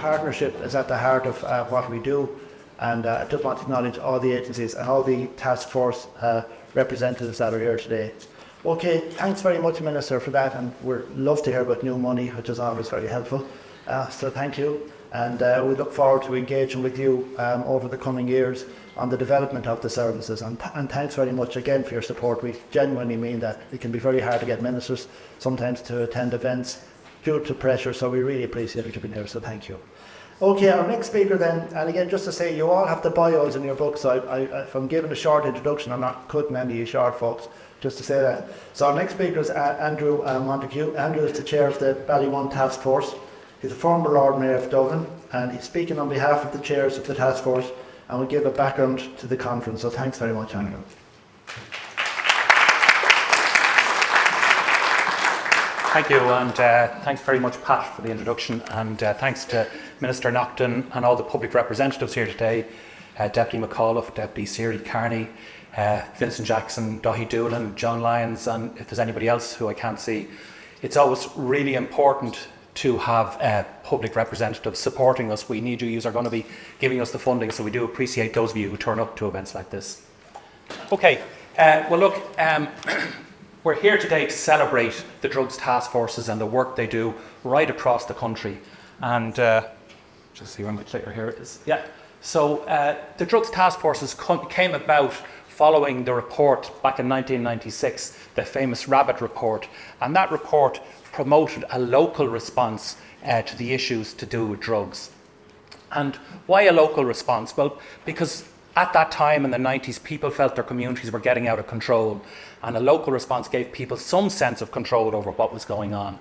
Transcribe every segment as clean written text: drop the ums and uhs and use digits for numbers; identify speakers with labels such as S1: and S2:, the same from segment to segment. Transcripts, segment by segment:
S1: partnership is at the heart of what we do, and I just want to acknowledge all the agencies and all the task force representatives that are here today. Okay, thanks very much, Minister, for that, and we'd love to hear about new money, which is always very helpful. So thank you, and we look forward to engaging with you over the coming years on the development of the services, and thanks very much again for your support. We genuinely mean that. It can be very hard to get ministers sometimes to attend events due to pressure, so we really appreciate you being here, so thank you. Okay, our next speaker then, and again just to say, you all have the bios in your books, so if I'm giving a short introduction, I'm not cutting any of you short, folks, just to say that. So our next speaker is Andrew Montague. Andrew is the chair of the Ballymun Task Force. He's a former Lord Mayor of Dublin, and he's speaking on behalf of the chairs of the task force, and will give a background to the conference. So thanks very much, Andrew.
S2: Thank you, and thanks very much, Pat, for the introduction, and thanks to Minister Naughton and all the public representatives here today, Deputy McAuliffe, Deputy Siri Carney, Vincent Jackson, Daithí Doolan, John Lyons, and if there's anybody else who I can't see. It's always really important to have public representatives supporting us. We need you are going to be giving us the funding, so we do appreciate those of you who turn up to events like this. Okay, well look, we're here today to celebrate the drugs task forces and the work they do right across the country. And just see where my clicker here is. Yeah. So the drugs task forces came about following the report back in 1996, the famous Rabbit report, and that report promoted a local response to the issues to do with drugs. And why a local response? Well, because at that time in the 90s, people felt their communities were getting out of control, and a local response gave people some sense of control over what was going on.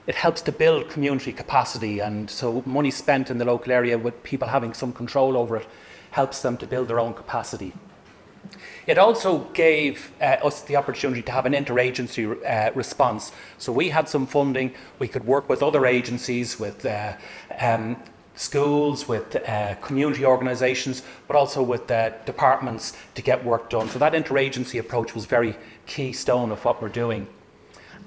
S2: It helps to build community capacity, and so money spent in the local area with people having some control over it helps them to build their own capacity. It also gave us the opportunity to have an interagency response. So we had some funding, we could work with other agencies, with schools, with community organisations, but also with departments to get work done. So that interagency approach was very keystone of what we're doing.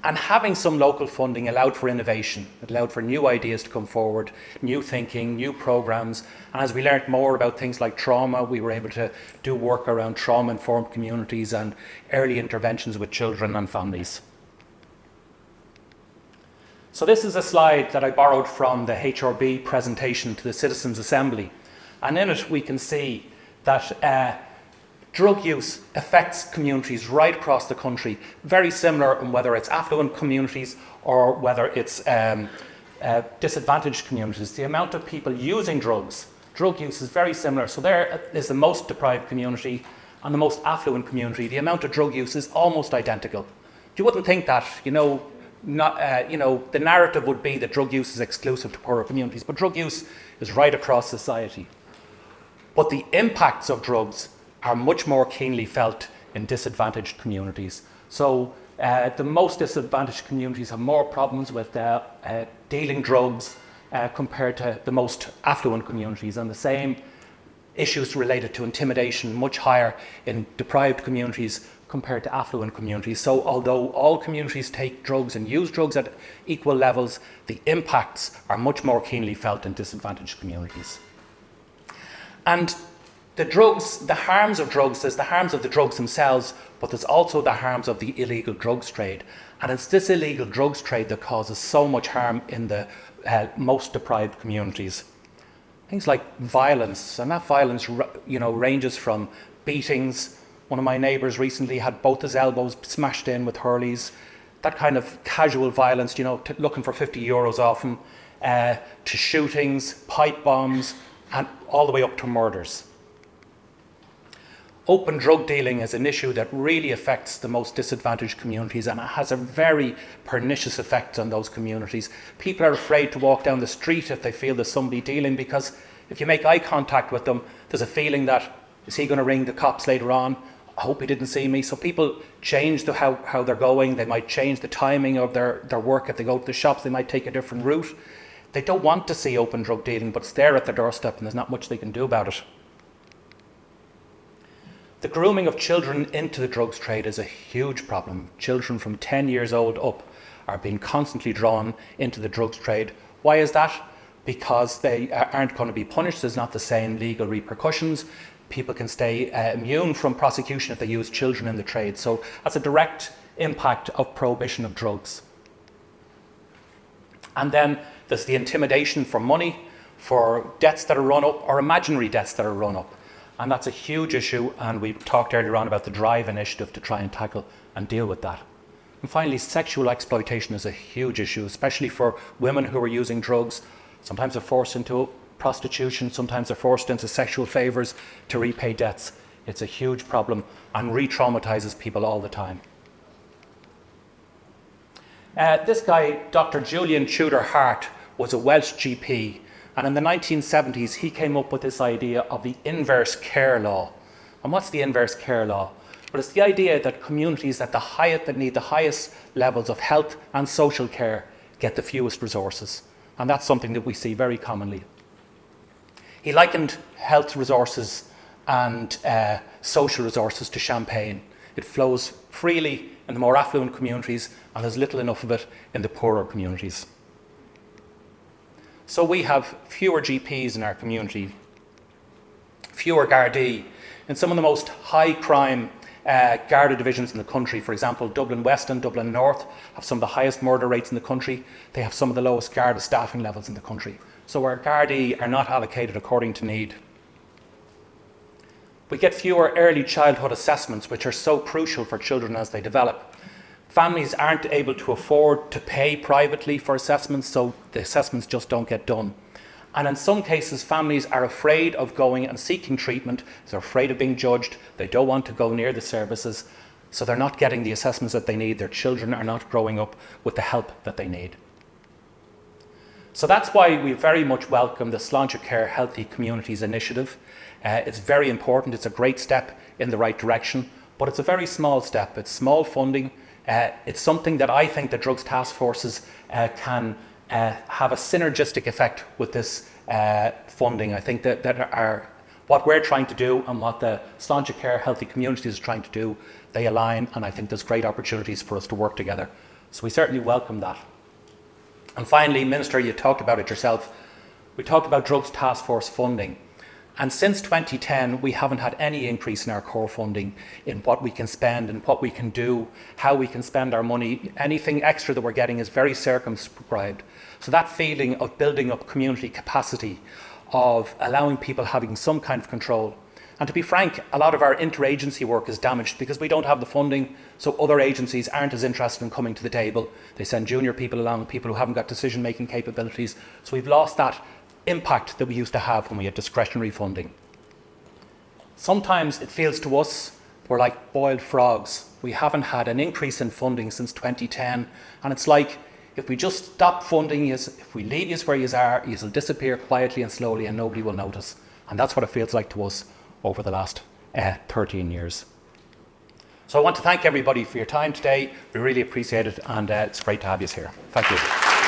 S2: And having some local funding allowed for innovation. It allowed for new ideas to come forward, new thinking, new programmes. And as we learned more about things like trauma, we were able to do work around trauma-informed communities and early interventions with children and families. So this is a slide that I borrowed from the HRB presentation to the Citizens' Assembly. And in it we can see that drug use affects communities right across the country, very similar in whether it's affluent communities or whether it's disadvantaged communities. The amount of people using drugs, drug use is very similar. So there is the most deprived community and the most affluent community. The amount of drug use is almost identical. You wouldn't think that, the narrative would be that drug use is exclusive to poorer communities, but drug use is right across society. But the impacts of drugs are much more keenly felt in disadvantaged communities. So the most disadvantaged communities have more problems with dealing drugs compared to the most affluent communities, and the same issues related to intimidation much higher in deprived communities compared to affluent communities. So although all communities take drugs and use drugs at equal levels, the impacts are much more keenly felt in disadvantaged communities. And the harms of drugs, there's the harms of the drugs themselves, but there's also the harms of the illegal drugs trade. And it's this illegal drugs trade that causes so much harm in the most deprived communities. Things like violence, and that violence ranges from beatings. One of my neighbours recently had both his elbows smashed in with hurleys. That kind of casual violence, looking for €50 often, to shootings, pipe bombs, and all the way up to murders. Open drug dealing is an issue that really affects the most disadvantaged communities, and it has a very pernicious effect on those communities. People are afraid to walk down the street if they feel there's somebody dealing, because if you make eye contact with them, there's a feeling that, is he going to ring the cops later on? I hope he didn't see me. So people change how they're going. They might change the timing of their work. If they go to the shops, they might take a different route. They don't want to see open drug dealing, but it's there at their doorstep and there's not much they can do about it. The grooming of children into the drugs trade is a huge problem. Children from 10 years old up are being constantly drawn into the drugs trade. Why is that? because they aren't going to be punished. There's not the same legal repercussions. People can stay immune from prosecution if they use children in the trade. So that's a direct impact of prohibition of drugs. And then there's the intimidation for money, for debts that are run up, or imaginary debts that are run up. And that's a huge issue, and we talked earlier on about the DRIVE initiative to try and tackle and deal with that. And finally, sexual exploitation is a huge issue, especially for women who are using drugs. Sometimes they're forced into prostitution, sometimes they're forced into sexual favours to repay debts. It's a huge problem and re-traumatises people all the time. This guy, Dr. Julian Tudor Hart, was a Welsh GP, and in the 1970s he came up with this idea of the inverse care law. And what's the inverse care law? But it's the idea that communities that need the highest levels of health and social care get the fewest resources. And that's something that we see very commonly. He likened health resources and social resources to champagne. It flows freely in the more affluent communities, and there's little enough of it in the poorer communities. So we have fewer GPs in our community, fewer Gardaí. In some of the most high crime Garda divisions in the country, for example, Dublin West and Dublin North have some of the highest murder rates in the country. They have some of the lowest Garda staffing levels in the country. So our Gardaí are not allocated according to need. We get fewer early childhood assessments, which are so crucial for children as they develop. Families aren't able to afford to pay privately for assessments, so the assessments just don't get done. And in some cases, families are afraid of going and seeking treatment. They're afraid of being judged. They don't want to go near the services, so they're not getting the assessments that they need. Their children are not growing up with the help that they need. So that's why we very much welcome the Sláinte Care Healthy Communities initiative. It's very important. It's a great step in the right direction, but it's a very small step. It's small funding. It's something that I think the drugs task forces can have a synergistic effect with this funding. I think that what we're trying to do and what the Sláinte Care Healthy Communities is trying to do, they align, and I think there's great opportunities for us to work together. So we certainly welcome that. And finally, Minister, you talked about it yourself. We talked about drugs task force funding. And since 2010, we haven't had any increase in our core funding in what we can spend and what we can do, how we can spend our money. Anything extra that we're getting is very circumscribed. So that feeling of building up community capacity, of allowing people having some kind of control. And to be frank, a lot of our interagency work is damaged because we don't have the funding, so other agencies aren't as interested in coming to the table. They send junior people along, people who haven't got decision-making capabilities. So we've lost that impact that we used to have when we had discretionary funding. Sometimes it feels to us we're like boiled frogs. We haven't had an increase in funding since 2010, and it's like if we just stop funding you, if we leave you where you are, you'll disappear quietly and slowly and nobody will notice. And that's what it feels like to us over the last 13 years. So I want to thank everybody for your time today. We really appreciate it, and it's great to have you here. Thank you.